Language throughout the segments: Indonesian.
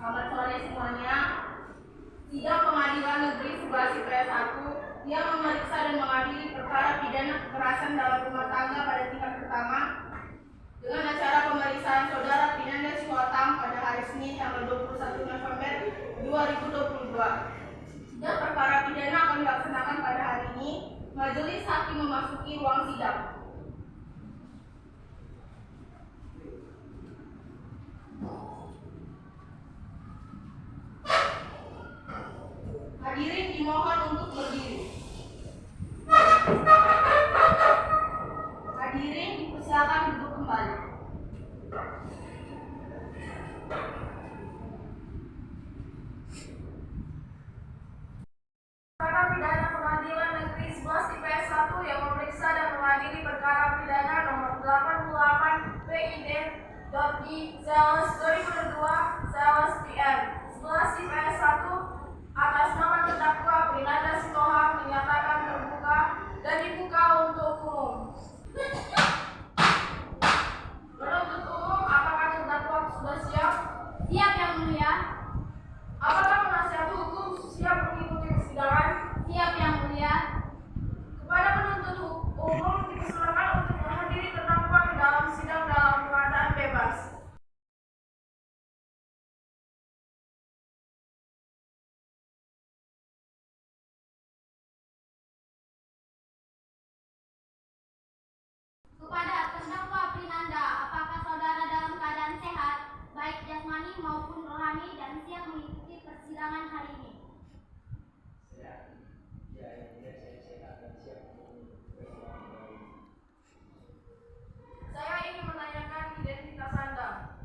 Selamat sore semuanya. Sidang Pengadilan Negeri Subasi PS 1 yang memeriksa dan mengadili perkara pidana kekerasan dalam rumah tangga pada tingkat pertama dengan acara pemeriksaan Saudara Pinanda Sihotam pada hari Senin tanggal 21 November 2022. Sidang perkara pidana akan dilaksanakan pada hari ini. Majelis hakim memasuki ruang sidang. Hadirin dimohon untuk berdiri. Hadirin dipersilakan duduk kembali. Perkara pidana Pengadilan Negeri Subasi PS 1 yang memeriksa dan mengadili perkara pidana nomor 88 PID.I/2002/PM Subasi PS 1 atas nama terdakwa Pinanda Sihotam dinyatakan terbuka dan dibuka untuk umum. Penuntut umum, apakah terdakwa sudah siap? Siap, Yang Mulia. Apakah penasihat hukum siap mengikuti persidangan? Siap, Yang Mulia. Kepada penuntut umum dipersilakan untuk menghadiri terdakwa ke dalam sidang dalam keadaan bebas. Kepada terdakwa Pinanda, apakah saudara dalam keadaan sehat, baik jasmani maupun rohani, dan siap mengikuti persidangan hari ini? Saya sehat dan siap untuk persidangan hari ini. Saya ingin menanyakan identitas Anda.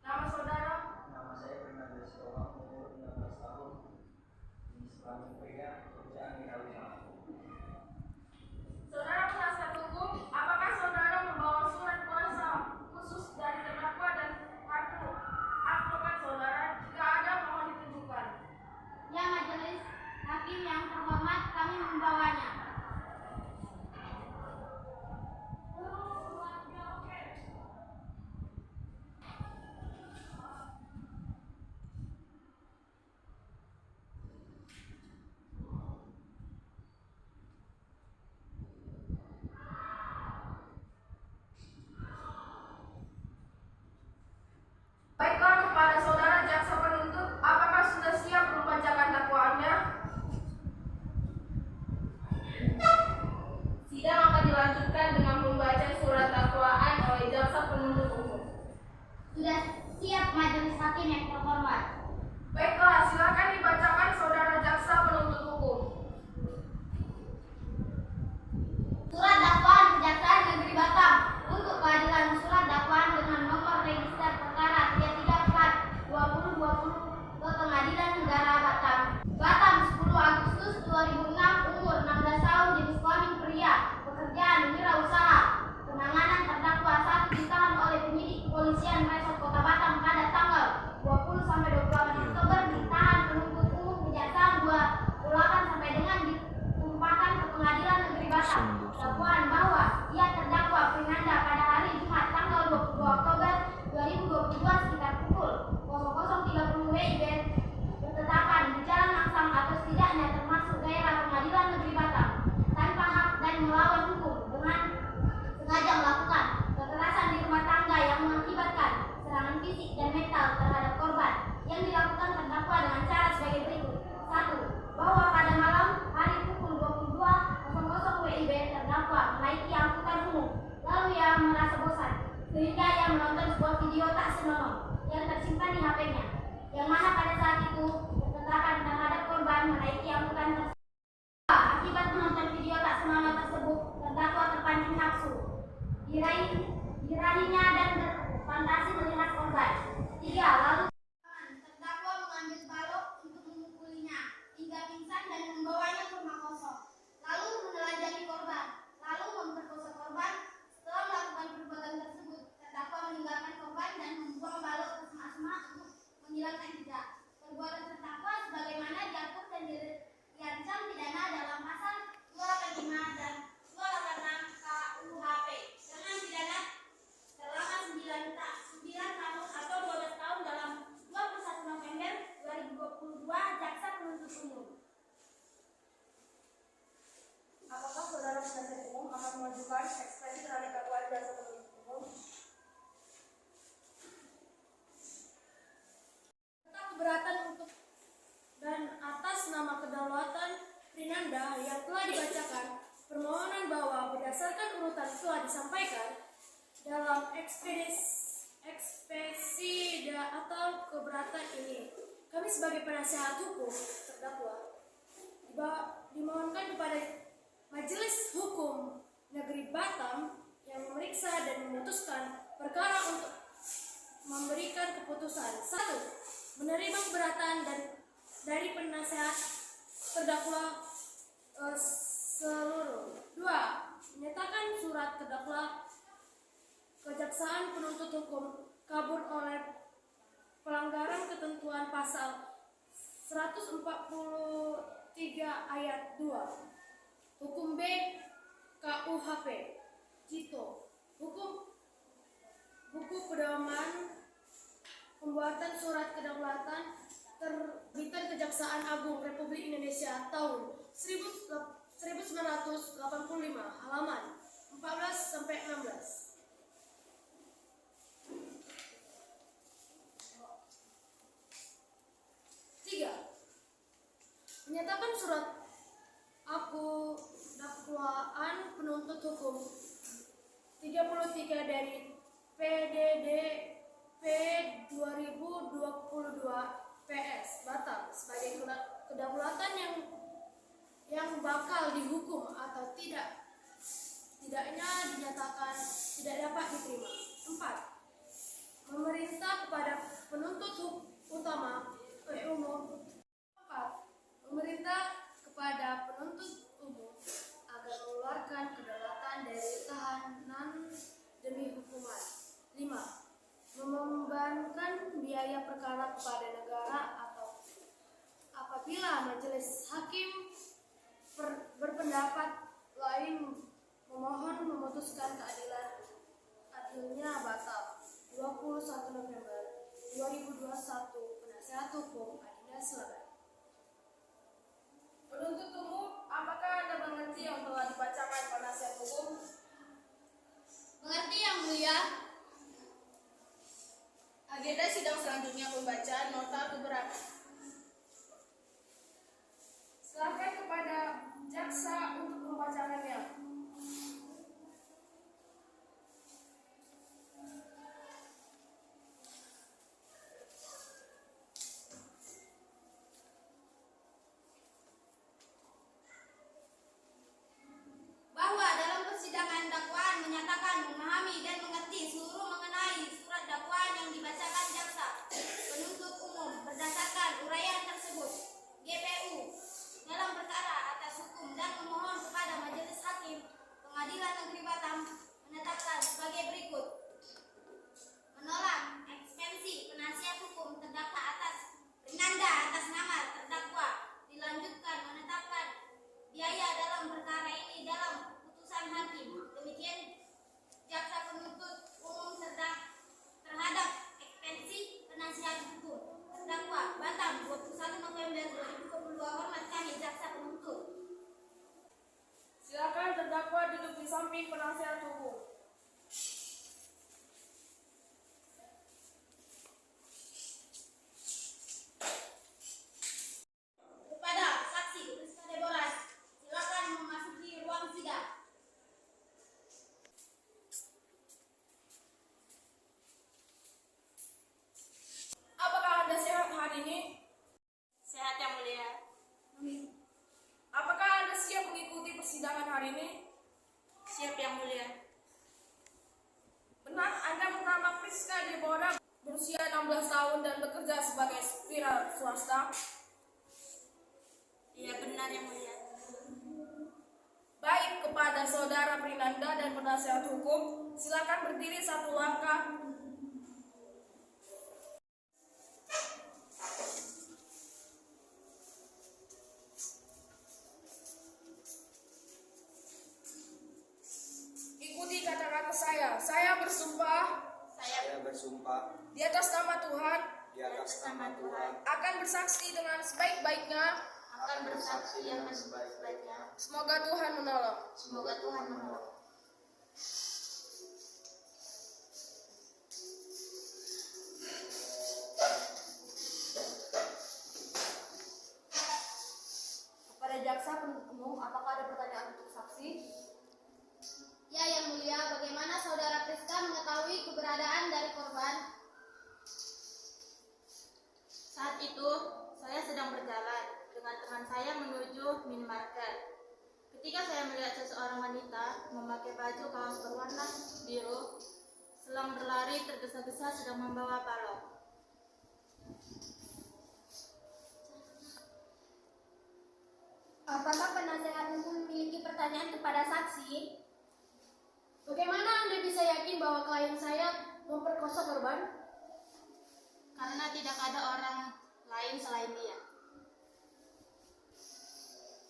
Nama saudara? Nama saya Pinanda Sihotam, umur 16 tahun, jenis kelamin pria, pekerjaan di Kalima. Saudara penasihat hukum, apakah saudara membawa surat kuasa khusus dari terdakwa dan kartu advokat saudara? Jika ada, mohon ditunjukkan. Ya, Majelis Hakim yang terhormat, kami membawanya. Baiklah, kepada saudara jaksa penuntut, apakah sudah siap membacakan dakwaannya? Sidang akan dilanjutkan dengan membaca surat dakwaan oleh jaksa penuntut umum. Sudah siap, Majelis Hakim yang terhormat. Baiklah, silakan dibacakan saudara jaksa penuntut hukum. Surat dakwaan Kejaksaan Negeri Batam untuk keadilan. Surat dakwaan dengan nomor register perkara 334/2020 ke Pengadilan Negara Batam. Batam, 10 Agustus 2006, umur 16 tahun, jenis kelamin pria, pekerjaan wirausaha. Penanganan terdakwa 1 ditahan oleh penyidik kepolisian Resort Kota Batam pada tanggal 20-28 Oktober, ditahan penuntut umum Kejaksaan 28 sampai dengan ditumpahkan ke Pengadilan Negeri Batam. Dakwaan bahwa ia terdakwa Pinanda pada hari Jumat tanggal 22 Oktober 2022 sekitar pukul 00.30 WIB bertetapan di Jalan Mangsang atau setidaknya termasuk daerah Pengadilan Negeri Batam tanpa hak dan melawan hukum dengan sengaja melakukan kekerasan di rumah tangga yang mengakibatkan serangan fisik dan mental terhadap korban yang dilakukan terdakwa dengan cara sebagai berikut. 1. Bahwa pada malam hari pukul 22.00 WIB terdakwa menaiki angkutan umum, lalu ia merasa bosan sehingga ia menonton sebuah video tak senonoh yang tersimpan di HP-nya, yang mana pada saat itu pertentakan terhadap korban menaiki angkutan tersebut. Akibat menonton video tak senonoh tersebut, terdakwa terpancing nafsu dirahinya dan berfantasi melihat korban. 3. Lalu terdakwa mengambil balok untuk memukulinya hingga pingsan dan membawanya ke rumah kosong, lalu menelanjangi korban, lalu memperkosa korban. Setelah melakukan perbuatan tersebut, terdakwa meninggalkan korban dan membuang balok ke semak-semak untuk menghilangkan jejak. Perbuatan terdakwa sebagaimana diatur dan diancam pidana dalam pasal 285 dan 286 KUHP dengan pidana selama 9 tahun atau 12 tahun Prinanda yang telah dibacakan, permohonan bahwa berdasarkan urutan telah disampaikan dalam ekspesi atau keberatan ini, kami sebagai penasehat hukum terdakwa dimohonkan kepada Majelis Hukum Negeri Batam yang memeriksa dan memutuskan perkara untuk memberikan keputusan: 1. Menerima keberatan dari penasehat terdakwa seluruh. 2. Menyatakan surat terdakwa kejaksaan penuntut hukum kabur oleh pelanggaran ketentuan pasal 143 ayat 2 hukum B KUHP Cito, hukum buku pedoman pembuatan surat kedaulatan terbitan Kejaksaan Agung Republik Indonesia tahun 1985 halaman 14 sampai 16. 3. Menyatakan surat dakwaan penuntut hukum 33 dari PDDP 2022 PS Batam sebagai kedaulatan yang bakal dihukum atau tidaknya dinyatakan tidak dapat diterima. 4. Memerintah kepada penuntut umum. 4. Memerintah kepada penuntut umum agar mengeluarkan kedaulatan dari tahanan demi hukuman. 5. Membebankan biaya perkara kepada negara atau apabila majelis hakim berpendapat lain memohon memutuskan adilnya Batam. 21 November 2021. Penasehat Hukum Adinda Selatan. Penuntut umum, apakah Anda mengerti yang telah dibacakan penasihat hukum? Mengerti Yang Mulia. Agenda sidang selanjutnya pembacaan nota keberatan. Silakan kepada jaksa untuk membacakannya. Bahwa dalam persidangan dakwaan menyatakan memahami dan mengerti seluruh mengenai surat dakwaan yang dibacakan jaksa penuntut umum berdasarkan uraian tersebut. GPU dalam perkara atas hukum dan memohon kepada Majelis Hakim Pengadilan Negeri Batam menetapkan sebagai berikut: menolak ekspensi penasihat hukum terdakwa atas Prinanda atas nama terdakwa, dilanjutkan menetapkan biaya dalam perkara ini dalam putusan hakim. Demikian jaksa penuntut umum terhadap ekspensi penasihat hukum terdakwa Batam 21 November 2022. Hormat kami jaksa penuntut. Silakan terdakwa duduk di samping penasihat hukum. Kepada saksi Rizka Deborah, silakan memasuki ruang sidang. Apakah Anda sehat hari ini? Sehat Yang Mulia. Apakah Anda siap mengikuti persidangan hari ini? Siap Yang Mulia. Benar, Anda bernama Rizka Deborah, berusia 16 tahun dan bekerja sebagai wira swasta. Iya benar Yang Mulia. Baik, kepada saudara Prinanda dan penasihat hukum, silakan berdiri satu langkah. Ikuti kata-kata saya. Saya bersumpah Saya bersumpah di atas nama Tuhan di atas nama Tuhan akan bersaksi dengan sebaik-baiknya. Akan bersaksi dengan sebaik-baiknya. Semoga Tuhan menolong. Semoga Tuhan menolong. Kepada jaksa penuntut umum, membawa balok. Apakah penasehat hukum memiliki pertanyaan kepada saksi? Bagaimana Anda bisa yakin bahwa klien saya memperkosa korban? Karena tidak ada orang lain selain dia.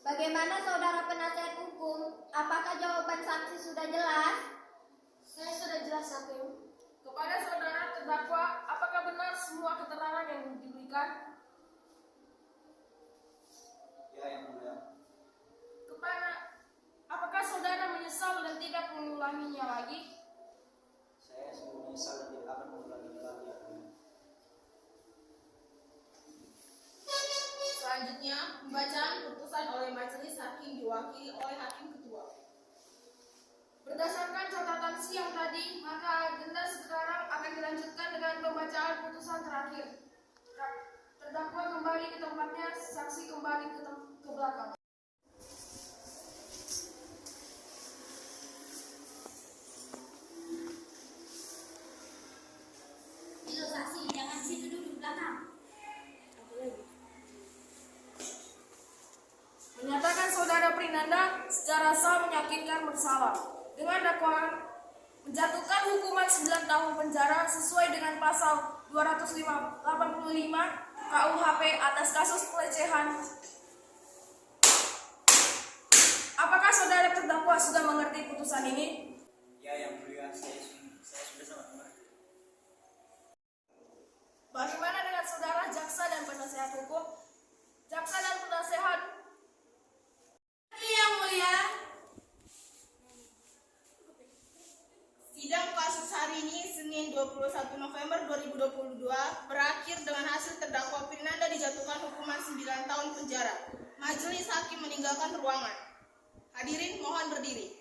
Bagaimana saudara penasehat hukum? Apakah jawaban saksi sudah jelas? Saya sudah jelas, Hakim. Kepada saudara terdakwa, apakah benar semua keterangan yang diberikan? Ya, yang mulia. Apakah saudara menyesal dan tidak mengulanginya lagi? Saya sungguh menyesal dan tidak akan mengulanginya lagi, yang mulia. Selanjutnya, pembacaan putusan oleh majelis hakim diwakili oleh hakim ketua. Berdasarkan catatan siang tadi, maka agenda sekarang akan dilanjutkan dengan pembacaan putusan terakhir. Terdakwa kembali ke tempatnya, saksi kembali ke belakang. Itu saksi, jangan situ duduk di belakang. Menyatakan saudara Prinanda secara sah meyakinkan bersalah dengan dakwaan menjatuhkan hukuman 9 tahun penjara sesuai dengan pasal 285 KUHP atas kasus pelecehan. Apakah saudara terdakwa sudah mengerti putusan ini? Ya, yang mulia, saya sudah sangat mengerti. Bagaimana dengan saudara jaksa dan penasehat hukum? Jaksa dan penasehat. Yang mulia, sidang kasus hari ini Senin 21 November 2022 berakhir dengan hasil terdakwa Prinanda dijatuhkan hukuman 9 tahun penjara. Majelis hakim meninggalkan ruangan. Hadirin mohon berdiri.